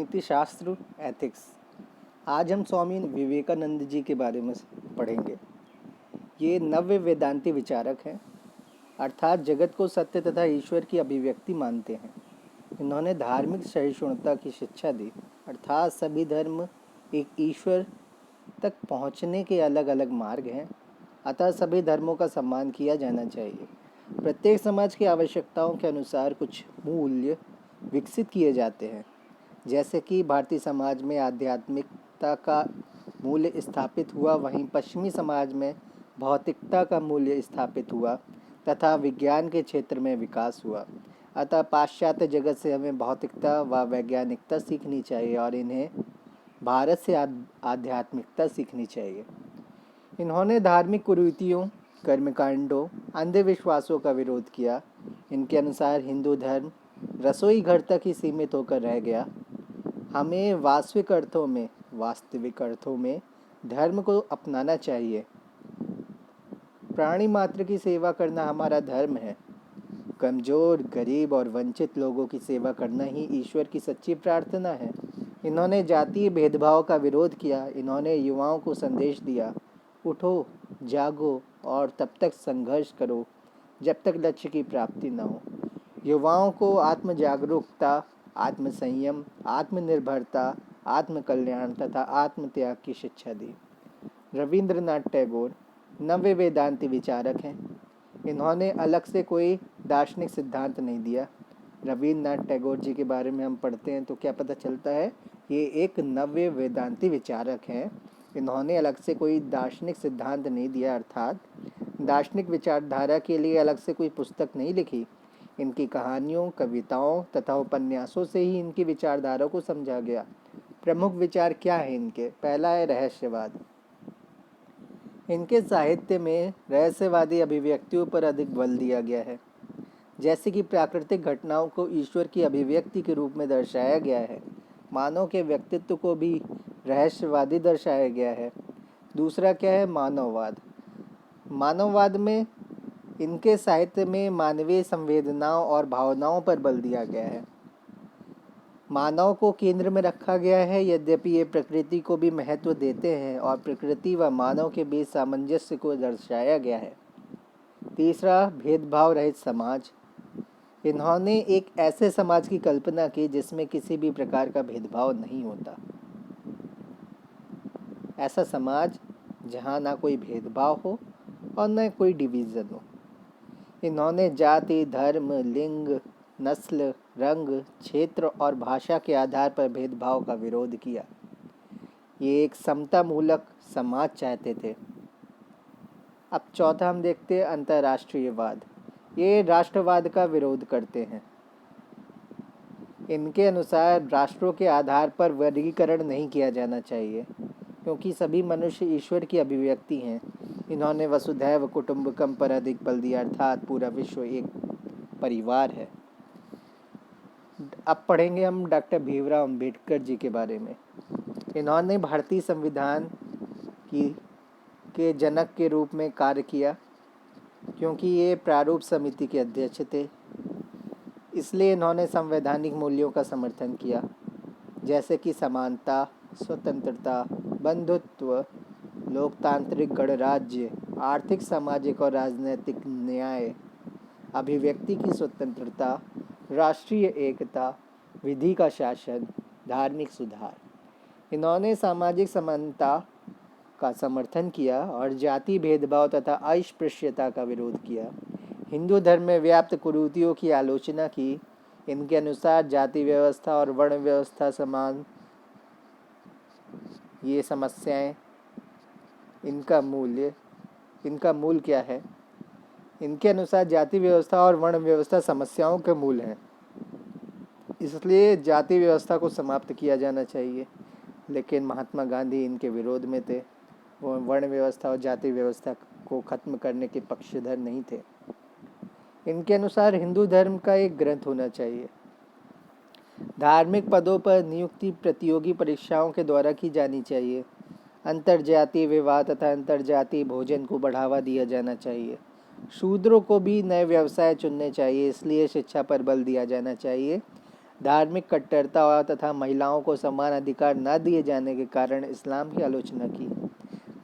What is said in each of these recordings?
नीति शास्त्र एथिक्स। आज हम स्वामी विवेकानंद जी के बारे में पढ़ेंगे। ये नव्य वेदांती विचारक हैं, अर्थात जगत को सत्य तथा ईश्वर की अभिव्यक्ति मानते हैं। इन्होंने धार्मिक सहिष्णुता की शिक्षा दी, अर्थात सभी धर्म एक ईश्वर तक पहुँचने के अलग अलग मार्ग हैं, अतः सभी धर्मों का सम्मान किया जाना चाहिए। प्रत्येक समाज की आवश्यकताओं के अनुसार कुछ मूल्य विकसित किए जाते हैं। जैसे कि भारतीय समाज में आध्यात्मिकता का मूल्य स्थापित हुआ, वहीं पश्चिमी समाज में भौतिकता का मूल्य स्थापित हुआ तथा विज्ञान के क्षेत्र में विकास हुआ। अतः पाश्चात्य जगत से हमें भौतिकता व वैज्ञानिकता सीखनी चाहिए और इन्हें भारत से आध्यात्मिकता सीखनी चाहिए। इन्होंने धार्मिक कुरीतियों, कर्मकांडों, अंधविश्वासों का विरोध किया। इनके अनुसार हिंदू धर्म रसोई घर तक ही सीमित होकर रह गया। हमें वास्तविक अर्थों में धर्म को अपनाना चाहिए। प्राणी मात्र की सेवा करना हमारा धर्म है। कमजोर, गरीब और वंचित लोगों की सेवा करना ही ईश्वर की सच्ची प्रार्थना है। इन्होंने जातीय भेदभाव का विरोध किया। इन्होंने युवाओं को संदेश दिया, उठो, जागो और तब तक संघर्ष करो जब तक लक्ष्य की प्राप्ति न हो। युवाओं को आत्म जागरूकता, आत्म संयम, आत्मनिर्भरता, आत्म कल्याण तथा आत्म त्याग की शिक्षा दी। रविंद्रनाथ टैगोर नव्य वेदांती विचारक हैं। इन्होंने अलग से कोई दार्शनिक सिद्धांत नहीं दिया। रविंद्रनाथ टैगोर जी के बारे में हम पढ़ते हैं तो क्या पता चलता है, ये एक नव्य वेदांती विचारक हैं। इन्होंने अलग से कोई दार्शनिक सिद्धांत नहीं दिया, अर्थात दार्शनिक विचारधारा के लिए अलग से कोई पुस्तक नहीं लिखी। इनकी कहानियों, कविताओं तथा उपन्यासों से ही इनकी विचारधारा को समझा गया। प्रमुख विचार क्या है इनके? पहला है रहस्यवाद। इनके साहित्य में रहस्यवादी अभिव्यक्तियों पर अधिक बल दिया गया है। जैसे कि प्राकृतिक घटनाओं को ईश्वर की अभिव्यक्ति के रूप में दर्शाया गया है, मानव के व्यक्तित्व को भी रहस्यवादी दर्शाया गया है। दूसरा क्या है? मानववाद। मानववाद में इनके साहित्य में मानवीय संवेदनाओं और भावनाओं पर बल दिया गया है। मानव को केंद्र में रखा गया है, यद्यपि ये प्रकृति को भी महत्व देते हैं और प्रकृति व मानव के बीच सामंजस्य को दर्शाया गया है। तीसरा, भेदभाव रहित समाज। इन्होंने एक ऐसे समाज की कल्पना की जिसमें किसी भी प्रकार का भेदभाव नहीं होता। ऐसा समाज जहाँ ना कोई भेदभाव हो और न कोई डिवीज़न हो। इन्होंने जाति, धर्म, लिंग, नस्ल, रंग, क्षेत्र और भाषा के आधार पर भेदभाव का विरोध किया। ये एक समता मूलक समाज चाहते थे। अब चौथा हम देखते हैं अंतर्राष्ट्रीयवाद। ये राष्ट्रवाद का विरोध करते हैं। इनके अनुसार राष्ट्रों के आधार पर वर्गीकरण नहीं किया जाना चाहिए, क्योंकि सभी मनुष्य ईश्वर की अभिव्यक्ति हैं। इन्होंने वसुधैव कुटुंबकम पर अधिक बल दिया, अर्थात पूरा विश्व एक परिवार है। अब पढ़ेंगे हम डॉक्टर भीमराव अंबेडकर जी के बारे में। इन्होंने भारतीय संविधान के जनक के रूप में कार्य किया, क्योंकि ये प्रारूप समिति के अध्यक्ष थे। इसलिए इन्होंने संवैधानिक मूल्यों का समर्थन किया, जैसे कि समानता, स्वतंत्रता, बंधुत्व, लोकतांत्रिक गणराज्य, आर्थिक, सामाजिक और राजनीतिक न्याय, अभिव्यक्ति की स्वतंत्रता, राष्ट्रीय एकता, विधि का शासन, धार्मिक सुधार। इन्होंने सामाजिक समानता का समर्थन किया और जाति भेदभाव तथा अस्पृश्यता का विरोध किया। हिंदू धर्म में व्याप्त कुरीतियों की आलोचना की। इनके अनुसार जाति व्यवस्था और वर्ण व्यवस्था समान ये समस्याएं, इनका मूल क्या है? इनके अनुसार जाति व्यवस्था और वर्ण व्यवस्था समस्याओं के मूल हैं, इसलिए जाति व्यवस्था को समाप्त किया जाना चाहिए। लेकिन महात्मा गांधी इनके विरोध में थे। वो वर्ण व्यवस्था और जाति व्यवस्था को खत्म करने के पक्षधर नहीं थे। इनके अनुसार हिंदू धर्म का एक ग्रंथ होना चाहिए। धार्मिक पदों पर नियुक्ति प्रतियोगी परीक्षाओं के द्वारा की जानी चाहिए। अंतर्जातीय विवाह तथा अंतर्जातीय भोजन को बढ़ावा दिया जाना चाहिए। शूद्रों को भी नए व्यवसाय चुनने चाहिए, इसलिए शिक्षा पर बल दिया जाना चाहिए। धार्मिक कट्टरता तथा महिलाओं को समान अधिकार न दिए जाने के कारण इस्लाम की आलोचना की।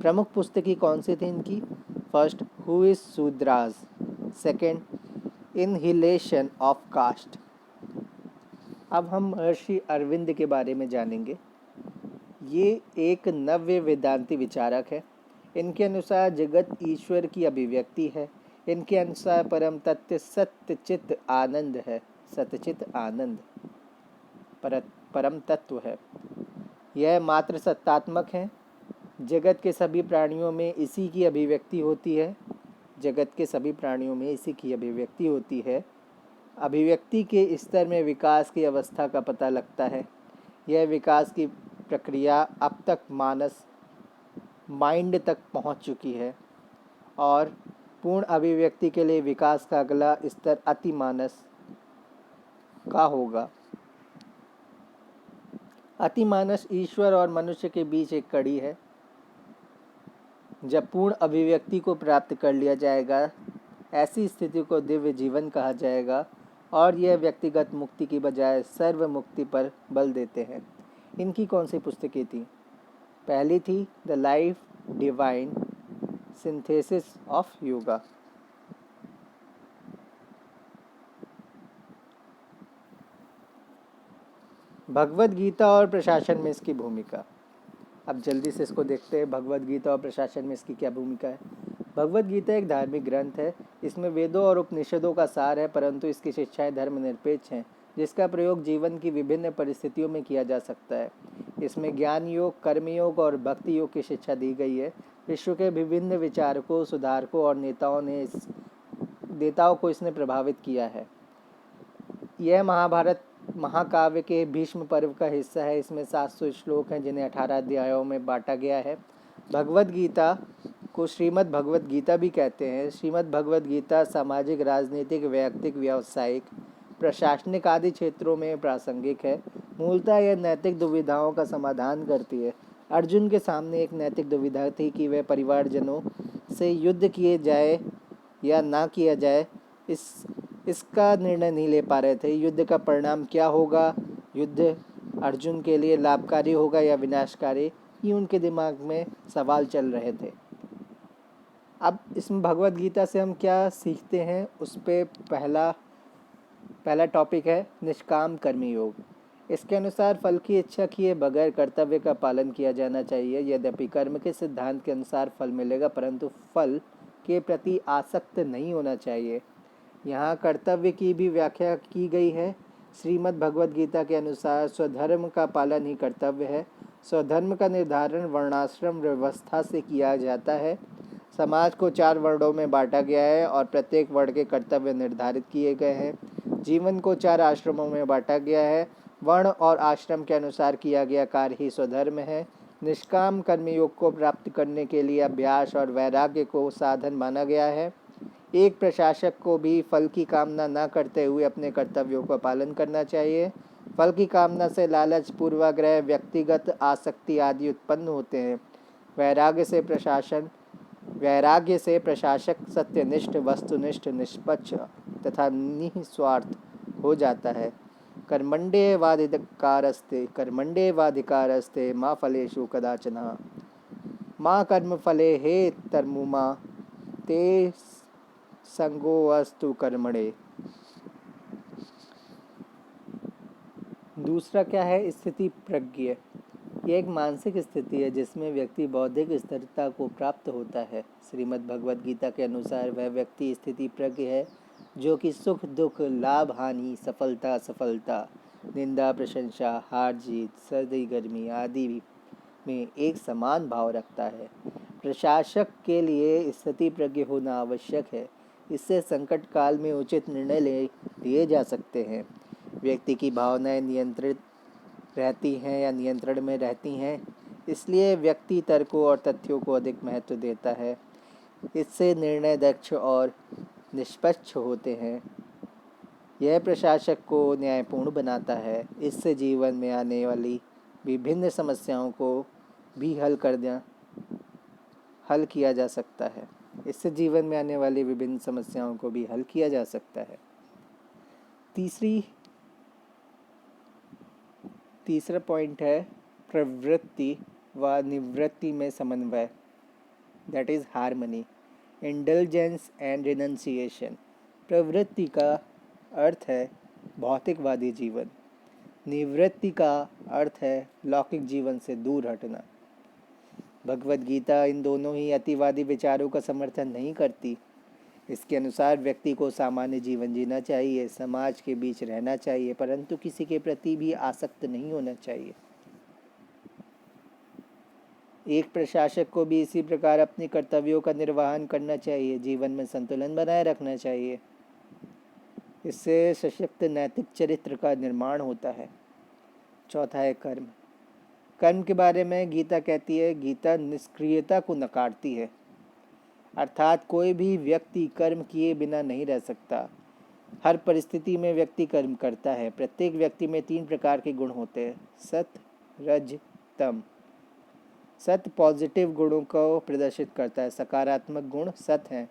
प्रमुख पुस्तकें कौन सी थी इनकी? First, who is Shudras. Second, annihilation of caste. अब हम महर्षि अरविंद के बारे में जानेंगे। ये एक नव्य वेदांती विचारक है। इनके अनुसार जगत ईश्वर की अभिव्यक्ति है। इनके अनुसार परम तत्व सत्य चित आनंद है। सतचित आनंद परम तत्व है। यह मात्र सत्तात्मक है। जगत के सभी प्राणियों में इसी की अभिव्यक्ति होती है। जगत के सभी प्राणियों में इसी की अभिव्यक्ति होती है। अभिव्यक्ति के स्तर में विकास की अवस्था का पता लगता है। यह विकास की प्रक्रिया अब तक माइंड तक पहुंच चुकी है और पूर्ण अभिव्यक्ति के लिए विकास का अगला स्तर अतिमानस का होगा। अतिमानस ईश्वर और मनुष्य के बीच एक कड़ी है। जब पूर्ण अभिव्यक्ति को प्राप्त कर लिया जाएगा, ऐसी स्थिति को दिव्य जीवन कहा जाएगा और यह व्यक्तिगत मुक्ति की बजाय सर्व मुक्ति पर बल देते हैं। इनकी कौन सी पुस्तकें थी? पहली थी the life divine synthesis of yoga. Bhagavad Gita और प्रशासन में इसकी भूमिका। अब जल्दी से इसको देखते हैं, भगवद गीता और प्रशासन में इसकी क्या भूमिका है। भगवद गीता एक धार्मिक ग्रंथ है। इसमें वेदों और उपनिषदों का सार है, परंतु इसकी शिक्षाएं धर्मनिरपेक्ष हैं, जिसका प्रयोग जीवन की विभिन्न परिस्थितियों में किया जा सकता है। इसमें ज्ञान योग, कर्मयोग और भक्ति योग की शिक्षा दी गई है। विश्व के विभिन्न विचारकों, सुधारकों और नेताओं को इसने प्रभावित किया है। यह महाभारत महाकाव्य के भीष्म पर्व का हिस्सा है। इसमें 700 श्लोक हैं, जिन्हें 18 अध्यायों में बांटा गया है। भगवद गीता को श्रीमद् भगवद गीता भी कहते हैं। श्रीमद् भगवद गीता सामाजिक, राजनीतिक, वैयक्तिक, व्यावसायिक, प्रशासनिक आदि क्षेत्रों में प्रासंगिक है। मूलतः यह नैतिक दुविधाओं का समाधान करती है। अर्जुन के सामने एक नैतिक दुविधा थी कि वह परिवारजनों से युद्ध किए जाए या ना किया जाए, इसका निर्णय नहीं ले पा रहे थे। युद्ध का परिणाम क्या होगा, युद्ध अर्जुन के लिए लाभकारी होगा या विनाशकारी, ये उनके दिमाग में सवाल चल रहे थे। अब इसमें भगवद गीता से हम क्या सीखते हैं, उस पे पहला टॉपिक है निष्काम कर्मी योग। इसके अनुसार फल की इच्छा किए बगैर कर्तव्य का पालन किया जाना चाहिए। यद्यपि कर्म के सिद्धांत के अनुसार फल मिलेगा, परंतु फल के प्रति आसक्त नहीं होना चाहिए। यहाँ कर्तव्य की भी व्याख्या की गई है। श्रीमद् भगवद गीता के अनुसार स्वधर्म का पालन ही कर्तव्य है। स्वधर्म का निर्धारण वर्णाश्रम व्यवस्था से किया जाता है। समाज को 4 वर्णों में बांटा गया है और प्रत्येक वर्ण के कर्तव्य निर्धारित किए गए हैं। जीवन को 4 आश्रमों में बांटा गया है। वर्ण और आश्रम के अनुसार किया गया कार्य ही स्वधर्म है। निष्काम कर्मयोग को प्राप्त करने के लिए अभ्यास और वैराग्य को साधन माना गया है। एक प्रशासक को भी फल की कामना न करते हुए अपने कर्तव्यों का पालन करना चाहिए। फल की कामना से लालच, पूर्वाग्रह, व्यक्तिगत आसक्ति आदि उत्पन्न होते हैं। वैराग्य से प्रशासक सत्यनिष्ठ, वस्तुनिष्ठ, निष्पक्ष तथा निस्वार्थ हो जाता है। कर्मण्येवाधिकारस्ते मा फलेषु कदाचन मा कर्मफले हेतुर्मा ते संगोऽस्तु कर्मणे। दूसरा क्या है? स्थिति प्रज्ञ। यह एक मानसिक स्थिति है जिसमें व्यक्ति बौद्धिक स्थिरता को प्राप्त होता है। श्रीमद् भगवद गीता के अनुसार वह व्यक्ति स्थिति प्रज्ञ है जो कि सुख दुख, लाभ हानि, सफलता असफलता, निंदा प्रशंसा, हार जीत, सर्दी गर्मी आदि में एक समान भाव रखता है। प्रशासक के लिए स्थिति प्रज्ञ होना आवश्यक है। इससे संकट काल में उचित निर्णय लिए जा सकते हैं। व्यक्ति की भावनाएं नियंत्रित रहती हैं या नियंत्रण में रहती हैं, इसलिए व्यक्ति तर्कों और तथ्यों को अधिक महत्व देता है। इससे निर्णय दक्ष और निष्पक्ष होते हैं। यह प्रशासक को न्यायपूर्ण बनाता है। इससे जीवन में आने वाली विभिन्न समस्याओं को भी हल किया जा सकता है। इससे जीवन में आने वाली विभिन्न समस्याओं को भी हल किया जा सकता है। तीसरी तीसरा पॉइंट है प्रवृत्ति व निवृत्ति में समन्वय, that is harmony. Indulgence and renunciation. प्रवृत्ति का अर्थ है भौतिकवादी जीवन, निवृत्ति का अर्थ है लौकिक जीवन से दूर हटना। भगवद गीता इन दोनों ही अतिवादी विचारों का समर्थन नहीं करती। इसके अनुसार व्यक्ति को सामान्य जीवन जीना चाहिए, समाज के बीच रहना चाहिए, परंतु किसी के प्रति भी आसक्त नहीं होना चाहिए। एक प्रशासक को भी इसी प्रकार अपने कर्तव्यों का निर्वहन करना चाहिए, जीवन में संतुलन बनाए रखना चाहिए। इससे सशक्त नैतिक चरित्र का निर्माण होता है। चौथा है कर्म। कर्म के बारे में गीता कहती है, गीता निष्क्रियता को नकारती है, अर्थात कोई भी व्यक्ति कर्म किए बिना नहीं रह सकता। हर परिस्थिति में व्यक्ति कर्म करता है। प्रत्येक व्यक्ति में 3 प्रकार के गुण होते हैं, सत, रज, तम। सत पॉजिटिव गुणों को प्रदर्शित करता है, सकारात्मक गुण सत हैं।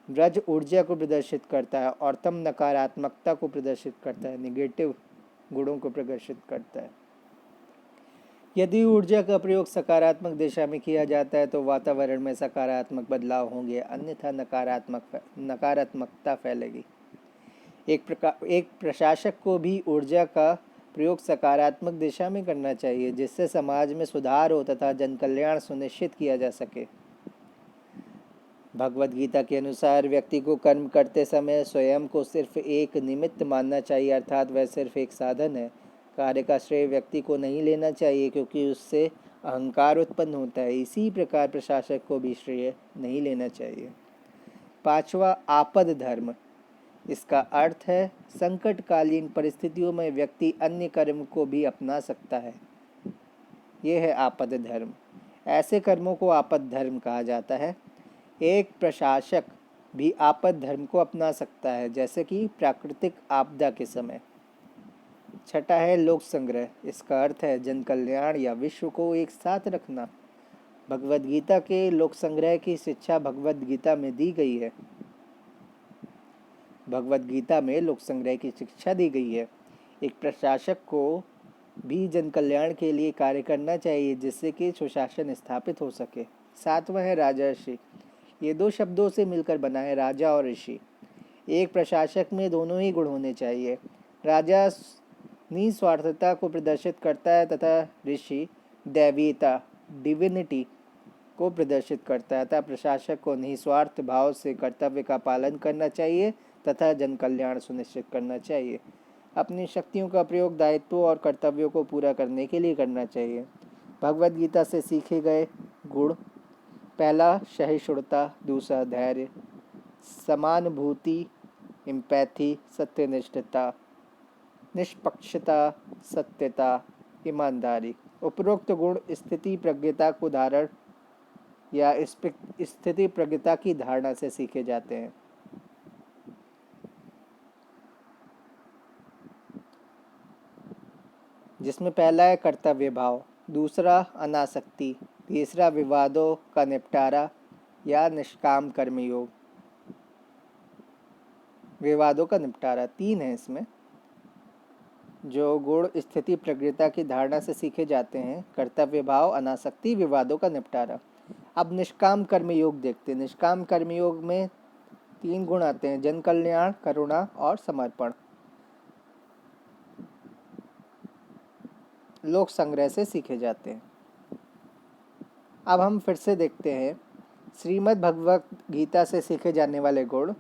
रज ऊर्जा को प्रदर्शित करता है और तम नकारात्मकता को प्रदर्शित करता है, निगेटिव गुणों को प्रदर्शित करता है। यदि ऊर्जा का प्रयोग सकारात्मक दिशा में किया जाता है तो वातावरण में सकारात्मक बदलाव होंगे, अन्यथा नकारात्मकता फैलेगी। एक प्रशासक को भी ऊर्जा का प्रयोग सकारात्मक दिशा में करना चाहिए, जिससे समाज में सुधार हो तथा जन कल्याण सुनिश्चित किया जा सके। भगवद गीता के अनुसार व्यक्ति को कर्म करते समय स्वयं को सिर्फ एक निमित्त मानना चाहिए, अर्थात वह सिर्फ एक साधन है। कार्य का श्रेय व्यक्ति को नहीं लेना चाहिए, क्योंकि उससे अहंकार उत्पन्न होता है। इसी प्रकार प्रशासक को भी श्रेय नहीं लेना चाहिए। 5वां आपद धर्म। इसका अर्थ है संकटकालीन परिस्थितियों में व्यक्ति अन्य कर्म को भी अपना सकता है। यह है आपद धर्म। ऐसे कर्मों को आपद धर्म कहा जाता है। एक प्रशासक भी आपद धर्म को अपना सकता है, जैसे कि प्राकृतिक आपदा के समय। 6 है लोक संग्रह। इसका अर्थ है जन कल्याण या विश्व को एक साथ रखना। भगवद गीता के लोक संग्रह की शिक्षा भगवद गीता में दी गई है। भगवद गीता में लोक संग्रह की शिक्षा दी गई है। एक प्रशासक को भी जन कल्याण के लिए कार्य करना चाहिए, जिससे कि सुशासन स्थापित हो सके। 7वां है राजा ऋषि। ये 2 शब्दों से मिलकर बना है, राजा और ऋषि। एक प्रशासक में दोनों ही गुण होने चाहिए। राजा निस्वार्थता को प्रदर्शित करता है तथा ऋषि दैवीयता, डिविनिटी को प्रदर्शित करता है। अतः प्रशासक को निस्वार्थ भाव से कर्तव्य का पालन करना चाहिए तथा जन कल्याण सुनिश्चित करना चाहिए। अपनी शक्तियों का प्रयोग दायित्वों और कर्तव्यों को पूरा करने के लिए करना चाहिए। भगवद गीता से सीखे गए गुण: पहला सहिष्णुता, दूसरा धैर्य, समानुभूति, एम्पैथी, सत्यनिष्ठता, निष्पक्षता, सत्यता, ईमानदारी। उपरोक्त गुण स्थिति प्रज्ञता को धारण या स्थिति प्रज्ञता की धारणा से सीखे जाते हैं। जिसमें पहला है कर्तव्य भाव, दूसरा अनासक्ति, तीसरा विवादों का निपटारा या निष्काम कर्मयोग। विवादों का निपटारा 3 है इसमें। जो गुण स्थिति प्रज्ञता की धारणा से सीखे जाते हैं: कर्तव्य भाव, अनासक्ति, विवादों का निपटारा। अब निष्काम कर्मयोग देखते हैं। निष्काम कर्मयोग में 3 गुण आते हैं: जन कल्याण, करुणा और समर्पण। लोक संग्रह से सीखे जाते हैं। अब हम फिर से देखते हैं श्रीमद् भगवत गीता से सीखे जाने वाले गुण।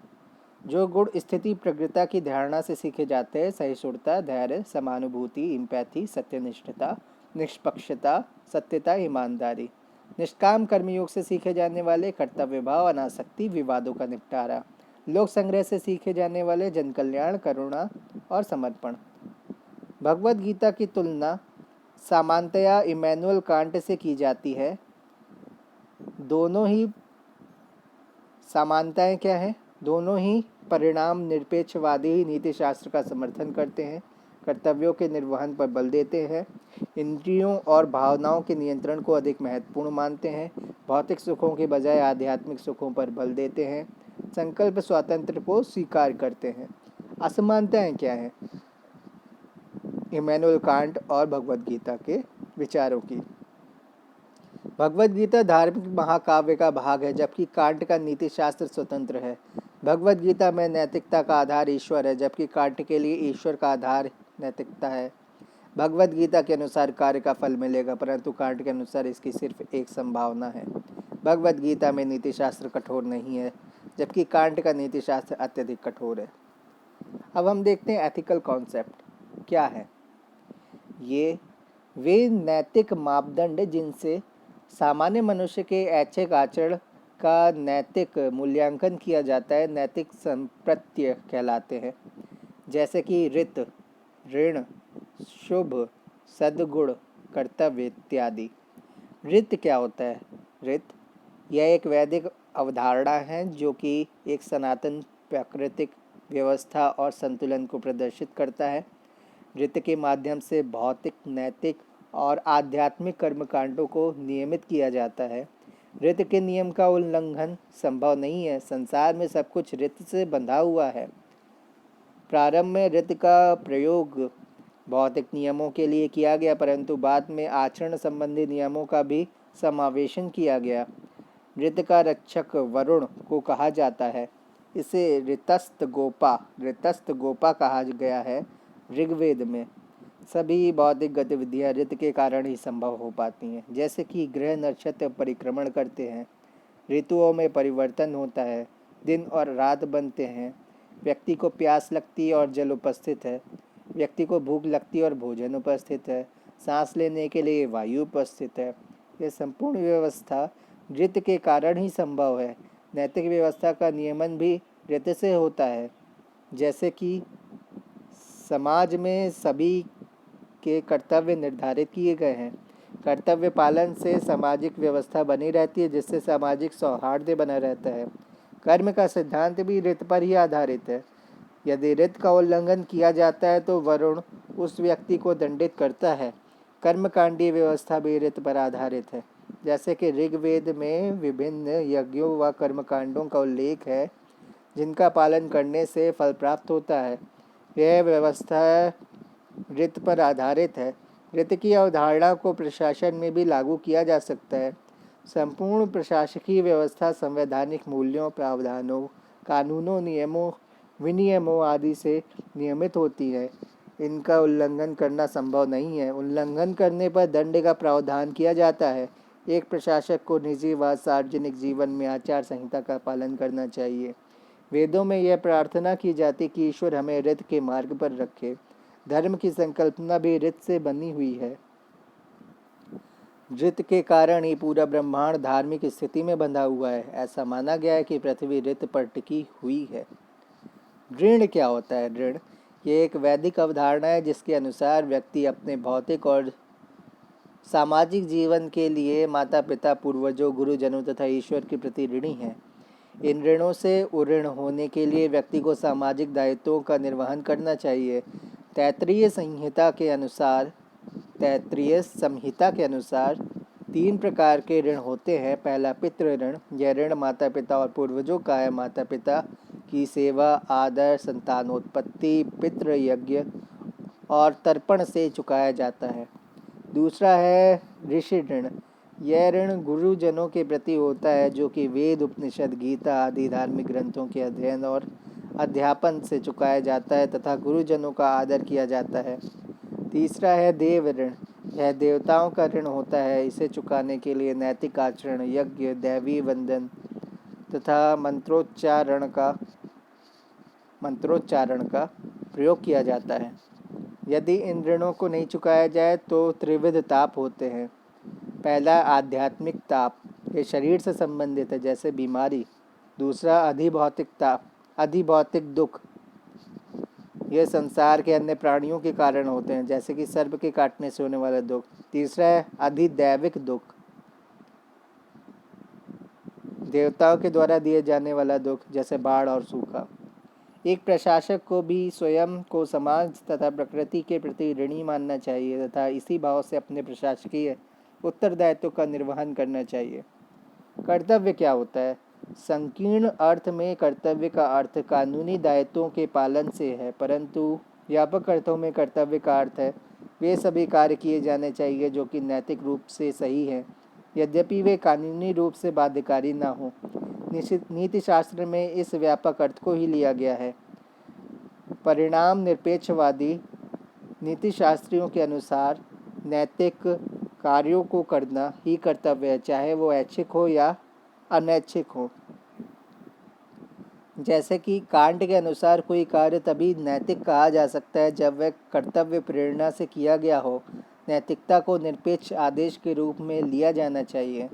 जो गुण स्थिति प्रज्ञता की धारणा से सीखे जाते हैं: सहिष्णुता, धैर्य, समानुभूति, एम्पैथी, सत्यनिष्ठता, निष्पक्षता, सत्यता, ईमानदारी। निष्काम कर्मयोग से सीखे जाने वाले: कर्तव्य भाव, अनासक्ति, विवादों का निपटारा। लोक संग्रह से सीखे जाने वाले: जन कल्याण, करुणा और समर्पण। भगवद गीता की तुलना सामान्यतया इमैनुअल कांट से की जाती है। दोनों ही समानताएं क्या है? दोनों ही परिणाम निरपेक्षवादी नीति शास्त्र का समर्थन करते हैं, कर्तव्यों के निर्वहन पर बल देते हैं, इंद्रियों और भावनाओं के नियंत्रण को अधिक महत्वपूर्ण मानते हैं, भौतिक सुखों के बजाय आध्यात्मिक सुखों पर बल देते हैं, संकल्प स्वातंत्र को स्वीकार करते हैं। असमानताएं क्या हैं? इमैनुअल कांट और भगवद गीता के विचारों की। भगवद गीता धार्मिक महाकाव्य का भाग है, जबकि कांट का नीति शास्त्र स्वतंत्र है। भगवद गीता में नैतिकता का आधार ईश्वर है, जबकि कांट के लिए ईश्वर का आधार नैतिकता है। भगवद गीता के अनुसार कार्य का फल मिलेगा, परंतु कांट के अनुसार इसकी सिर्फ एक संभावना है। भगवद गीता में नीति शास्त्र कठोर नहीं है, जबकि कांट का नीति शास्त्र अत्यधिक कठोर है। अब हम देखते हैं एथिकल कॉन्सेप्ट क्या है। ये वे नैतिक मापदंड जिनसे सामान्य मनुष्य के ऐच्छिक आचरण का नैतिक मूल्यांकन किया जाता है, नैतिक संप्रत्य कहलाते हैं, जैसे कि रित, ऋण, शुभ, सद्गुण, कर्तव्य इत्यादि। रित क्या होता है? रित यह एक वैदिक अवधारणा है जो कि एक सनातन प्राकृतिक व्यवस्था और संतुलन को प्रदर्शित करता है। रित के माध्यम से भौतिक, नैतिक और आध्यात्मिक कर्मकांडों को नियमित किया जाता है। रित के नियम का उल्लंघन संभव नहीं है। संसार में सब कुछ रित से बंधा हुआ है। प्रारंभ में रित का प्रयोग भौतिक नियमों के लिए किया गया, परंतु बाद में आचरण संबंधी नियमों का भी समावेशन किया गया। रित का रक्षक वरुण को कहा जाता है। इसे ऋतस्थ गोपा कहा गया है। ऋग्वेद में सभी बौद्धिक गतिविधियां रित के कारण ही संभव हो पाती हैं, जैसे कि ग्रह नक्षत्र परिक्रमण करते हैं, ऋतुओं में परिवर्तन होता है, दिन और रात बनते हैं, व्यक्ति को प्यास लगती और जल उपस्थित है, व्यक्ति को भूख लगती और भोजन उपस्थित है, सांस लेने के लिए वायु उपस्थित है। यह संपूर्ण व्यवस्था रित के कारण ही संभव है। नैतिक व्यवस्था का नियमन भी रित से होता है, जैसे कि समाज में सभी के कर्तव्य निर्धारित किए गए हैं। कर्तव्य पालन से सामाजिक व्यवस्था बनी रहती है, जिससे सामाजिक सौहार्द बना रहता है। कर्म का सिद्धांत भी रित पर ही आधारित है। यदि रित का उल्लंघन किया जाता है तो वरुण उस व्यक्ति को दंडित करता है। कर्मकांडीय व्यवस्था भी रित पर आधारित है, जैसे कि ऋग्वेद में विभिन्न यज्ञों व कर्मकांडों का उल्लेख है जिनका पालन करने से फल प्राप्त होता है। यह व्यवस्था रित पर आधारित है। रित की अवधारणा को प्रशासन में भी लागू किया जा सकता है। संपूर्ण प्रशासकीय व्यवस्था संवैधानिक मूल्यों, प्रावधानों, कानूनों, नियमों, विनियमों आदि से नियमित होती है। इनका उल्लंघन करना संभव नहीं है। उल्लंघन करने पर दंड का प्रावधान किया जाता है। एक प्रशासक को निजी व सार्वजनिक जीवन में आचार संहिता का पालन करना चाहिए। वेदों में यह प्रार्थना की जाती कि ईश्वर हमें रित के मार्ग पर रखे। धर्म की संकल्पना भी रित से बनी हुई है। रित के कारण ही पूरा ब्रह्मांड धार्मिक स्थिति में बंधा हुआ है। ऐसा माना गया है कि पृथ्वी रित पर टिकी हुई है। ऋण क्या होता है? ऋण ये एक वैदिक अवधारणा है जिसके अनुसार व्यक्ति अपने भौतिक और सामाजिक जीवन के लिए माता पिता, पूर्वजों, गुरुजनों तथा ईश्वर के प्रति ऋणी है। इन ऋणों से उऋण होने के लिए व्यक्ति को सामाजिक दायित्वों का निर्वहन करना चाहिए। तैत्तिरीय संहिता के अनुसार 3 प्रकार के ऋण होते हैं। पहला पितृ ऋण। यह ऋण माता पिता और पूर्वजों का है। माता पिता की सेवा, आदर, संतानोत्पत्ति, पितृ यज्ञ और तर्पण से चुकाया जाता है। दूसरा है ऋषि ऋण। यह ऋण गुरुजनों के प्रति होता है, जो कि वेद, उपनिषद, गीता आदि धार्मिक ग्रंथों के अध्ययन और अध्यापन से चुकाया जाता है तथा गुरुजनों का आदर किया जाता है। तीसरा है देव ऋण। यह देवताओं का ऋण होता है। इसे चुकाने के लिए नैतिक आचरण, यज्ञ, दैवी वंदन तथा मंत्रोच्चारण का प्रयोग किया जाता है। यदि इन ऋणों को नहीं चुकाया जाए तो त्रिविध ताप होते हैं। पहला आध्यात्मिक ताप, ये शरीर से संबंधित है, जैसे बीमारी। दूसरा अधिभौतिक दुख, ये संसार के अन्य प्राणियों के कारण होते हैं, जैसे कि सर्प के काटने से होने वाला दुख। तीसरा है अधिदैविक दुख, देवताओं के द्वारा दिए जाने वाला दुख, जैसे बाढ़ और सूखा। एक प्रशासक को भी स्वयं को समाज तथा प्रकृति के प्रति ऋणी मानना चाहिए तथा इसी भाव से अपने प्रशासकीय उत्तरदायित्व का निर्वहन करना चाहिए। कर्तव्य क्या होता है? संकीर्ण अर्थ में कर्तव्य का अर्थ कानूनी दायित्वों के पालन से है, परंतु व्यापक अर्थों में कर्तव्य का अर्थ है वे सभी कार्य किए जाने चाहिए जो कि नैतिक रूप से सही हैं, यद्यपि वे कानूनी रूप से बाध्यकारी न हों। नीति शास्त्र में इस व्यापक अर्थ को ही लिया गया है। परिणाम निरपेक्षवादी नीतिशास्त्रियों के अनुसार नैतिक कार्यों को करना ही कर्तव्य है, चाहे वो ऐच्छिक हो या अनैच्छिक हो। जैसे कि कांट के अनुसार कोई कार्य तभी नैतिक कहा जा सकता है जब वह कर्तव्य प्रेरणा से किया गया हो। नैतिकता को निरपेक्ष आदेश के रूप में लिया जाना चाहिए।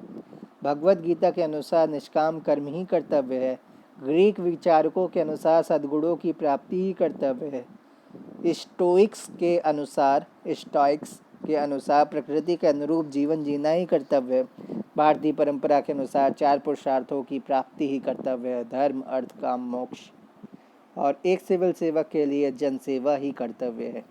भगवत गीता के अनुसार निष्काम कर्म ही कर्तव्य है। ग्रीक विचारकों के अनुसार सद्गुणों की प्राप्ति ही कर्तव्य है। स्टोइक्स के अनुसार प्रकृति के अनुरूप जीवन जीना ही कर्तव्य है। भारतीय परंपरा के अनुसार 4 पुरुषार्थों की प्राप्ति ही कर्तव्य है, धर्म, अर्थ, काम, मोक्ष। और एक सिविल सेवक के लिए जनसेवा ही कर्तव्य है।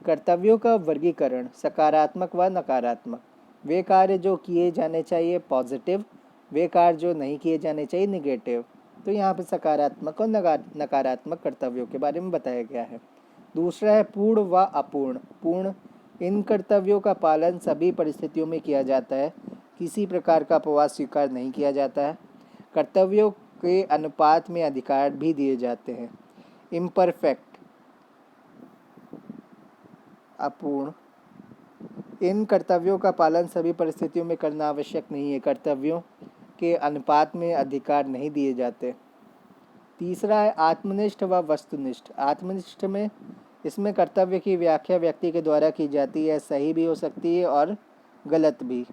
कर्तव्यों का वर्गीकरण सकारात्मक व नकारात्मक। वे कार्य जो किए जाने चाहिए पॉजिटिव, वे कार्य जो नहीं किए जाने चाहिए निगेटिव। तो यहाँ पर सकारात्मक और नकारात्मक कर्तव्यों के बारे में बताया गया है। दूसरा है पूर्ण व अपूर्ण। पूर्ण, इन कर्तव्यों का पालन सभी परिस्थितियों में किया जाता है, किसी प्रकार का अपवाद स्वीकार नहीं किया जाता है। कर्तव्यों के अनुपात में अधिकार भी दिए जाते हैं। इम्परफेक्ट, अपूर्ण, इन कर्तव्यों का पालन सभी परिस्थितियों में करना आवश्यक नहीं है, कर्तव्यों के अनुपात में अधिकार नहीं दिए जाते। तीसरा है आत्मनिष्ठ व वस्तुनिष्ठ। आत्मनिष्ठ में इसमें कर्तव्य की व्याख्या व्यक्ति के द्वारा की जाती है, सही भी हो सकती है और गलत भी।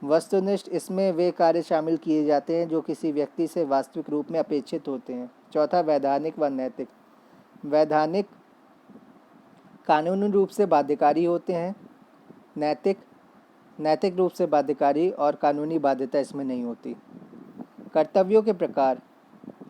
वस्तुनिष्ठ, इसमें वे कार्य शामिल किए जाते हैं जो किसी व्यक्ति से वास्तविक रूप में अपेक्षित होते हैं। चौथा वैधानिक व नैतिक। वैधानिक कानूनी रूप से बाध्यकारी होते हैं, नैतिक रूप से बाध्यकारी और कानूनी बाध्यता इसमें नहीं होती। कर्तव्यों के प्रकार।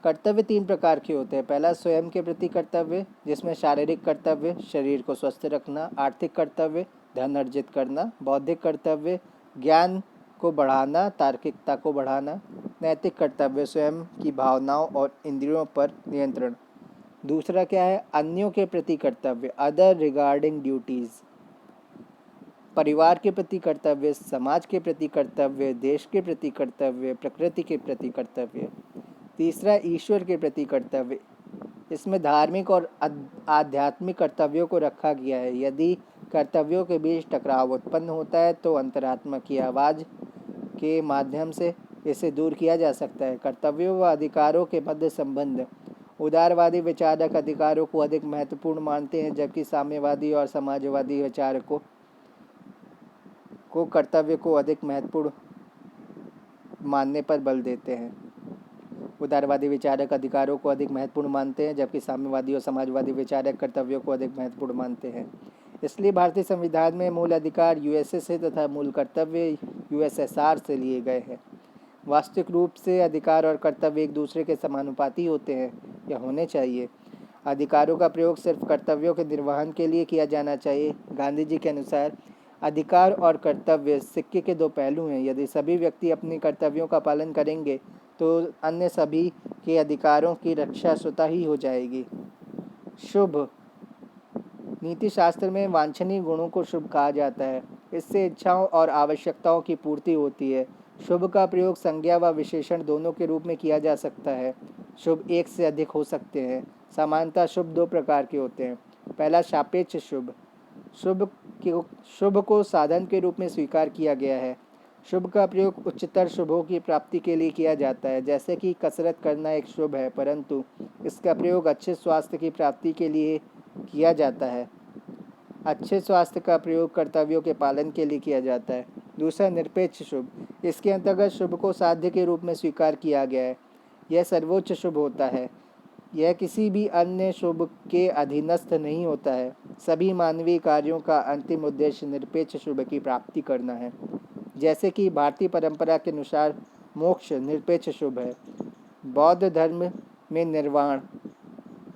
कर्तव्य 3 प्रकार के होते हैं। पहला स्वयं के प्रति कर्तव्य, जिसमें शारीरिक कर्तव्य, शरीर को स्वस्थ रखना, आर्थिक कर्तव्य, धन अर्जित करना, बौद्धिक कर्तव्य, ज्ञान को बढ़ाना, तार्किकता को बढ़ाना, नैतिक कर्तव्य, स्वयं की भावनाओं और इंद्रियों पर नियंत्रण। दूसरा क्या है, अन्यों के प्रति कर्तव्य, अदर रिगार्डिंग ड्यूटीज, परिवार के प्रति कर्तव्य, समाज के प्रति कर्तव्य, देश के प्रति कर्तव्य, प्रकृति के प्रति कर्तव्य। तीसरा ईश्वर के प्रति कर्तव्य, इसमें धार्मिक और आध्यात्मिक कर्तव्यों को रखा गया है। यदि कर्तव्यों के बीच टकराव उत्पन्न होता है तो अंतरात्मा की आवाज़ के माध्यम से इसे दूर किया जा सकता है। कर्तव्यों व अधिकारों के मध्य संबंध। उदारवादी विचारक अधिकारों को अधिक महत्वपूर्ण मानते हैं, जबकि साम्यवादी और समाजवादी विचारकों को कर्तव्य को अधिक महत्वपूर्ण मानने पर बल देते हैं। उदारवादी विचारक अधिकारों को अधिक महत्वपूर्ण मानते हैं, जबकि साम्यवादी और समाजवादी विचारक कर्तव्यों को अधिक महत्वपूर्ण मानते हैं। इसलिए भारतीय संविधान में मूल अधिकार यूएसए से तथा मूल कर्तव्य यूएसएसआर से लिए गए हैं। वास्तविक रूप से अधिकार और कर्तव्य एक दूसरे के समानुपाती होते हैं या होने चाहिए। अधिकारों का प्रयोग सिर्फ कर्तव्यों के निर्वहन के लिए किया जाना चाहिए। गांधी जी के अनुसार अधिकार और कर्तव्य सिक्के के 2 पहलू हैं। यदि सभी व्यक्ति अपने कर्तव्यों का पालन करेंगे तो अन्य सभी के अधिकारों की रक्षा स्वतः ही हो जाएगी। शुभ, नीति शास्त्र में वांछनीय गुणों को शुभ कहा जाता है। इससे इच्छाओं और आवश्यकताओं की पूर्ति होती है। शुभ का प्रयोग संज्ञा व विशेषण दोनों के रूप में किया जा सकता है। शुभ एक से अधिक हो सकते हैं। सामान्यतः शुभ 2 प्रकार के होते हैं। पहला सापेक्ष शुभ। शुभ को साधन के रूप में स्वीकार किया गया है। शुभ का प्रयोग उच्चतर शुभों की प्राप्ति के लिए किया जाता है, जैसे कि कसरत करना एक शुभ है, परंतु इसका प्रयोग अच्छे स्वास्थ्य की प्राप्ति के लिए किया जाता है। अच्छे स्वास्थ्य का प्रयोग कर्तव्यों के पालन के लिए किया जाता है। दूसरा निरपेक्ष शुभ। इसके अंतर्गत शुभ को साध्य के रूप में स्वीकार किया गया है। यह सर्वोच्च शुभ होता है। यह किसी भी अन्य शुभ के अधीनस्थ नहीं होता है। सभी मानवीय कार्यों का अंतिम उद्देश्य निरपेक्ष शुभ की प्राप्ति करना है। जैसे कि भारतीय परंपरा के अनुसार मोक्ष निरपेक्ष शुभ है, बौद्ध धर्म में निर्वाण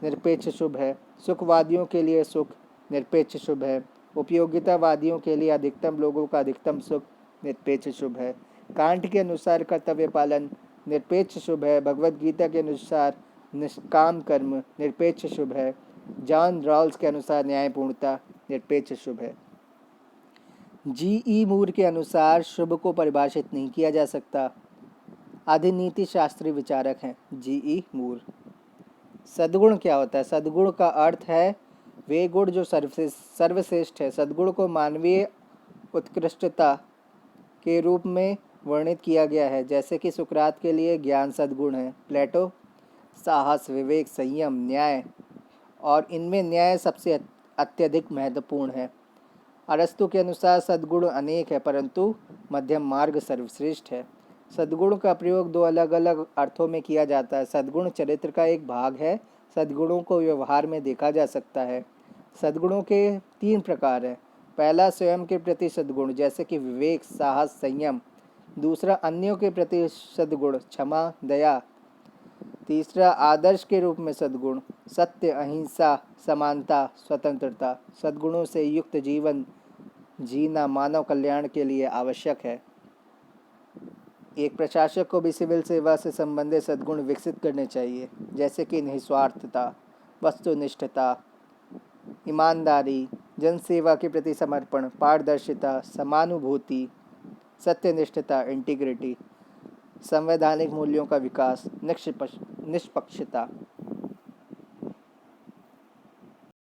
निरपेक्ष शुभ है, सुखवादियों के लिए सुख निरपेक्ष शुभ है, उपयोगितावादियों के लिए अधिकतम लोगों का अधिकतम सुख निरपेक्ष शुभ है। कांट के अनुसार कर्तव्य पालन निरपेक्ष शुभ है। भगवत गीता के अनुसार निष्काम कर्म निरपेक्ष शुभ है। जॉन रॉल्स के अनुसार न्यायपूर्णता निरपेक्ष शुभ है। जी.ई. मूर के अनुसार शुभ को परिभाषित नहीं किया जा सकता। आधि नीति शास्त्री विचारक हैं जी.ई. मूर। सद्गुण क्या होता है? सद्गुण का अर्थ है वे गुण जो सर्वश्रेष्ठ है। सद्गुण को मानवीय उत्कृष्टता के रूप में वर्णित किया गया है, जैसे कि सुकरात के लिए ज्ञान सद्गुण है, प्लेटो साहस, विवेक, संयम, न्याय, और इनमें न्याय सबसे अत्यधिक महत्वपूर्ण है। अरस्तु के अनुसार सद्गुण अनेक है, परंतु मध्यम मार्ग सर्वश्रेष्ठ है। सद्गुण का प्रयोग दो अलग अलग अर्थों में किया जाता है। सद्गुण चरित्र का एक भाग है। सद्गुणों को व्यवहार में देखा जा सकता है। सद्गुणों के 3 प्रकार हैं। पहला स्वयं के प्रति सद्गुण, जैसे कि विवेक, साहस, संयम। दूसरा अन्यों के प्रति सद्गुण, क्षमा, दया। तीसरा आदर्श के रूप में सद्गुण, सत्य, अहिंसा, समानता, स्वतंत्रता। सद्गुणों से युक्त जीवन जीना मानव कल्याण के लिए आवश्यक है। एक प्रशासक को भी सिविल सेवा से संबंधित सद्गुण विकसित करने चाहिए, जैसे कि निस्वार्थता, वस्तुनिष्ठता, ईमानदारी, जनसेवा के प्रति समर्पण, पारदर्शिता, समानुभूति, सत्यनिष्ठता, इंटीग्रिटी, संवैधानिक मूल्यों का विकास, निष्पक्षता।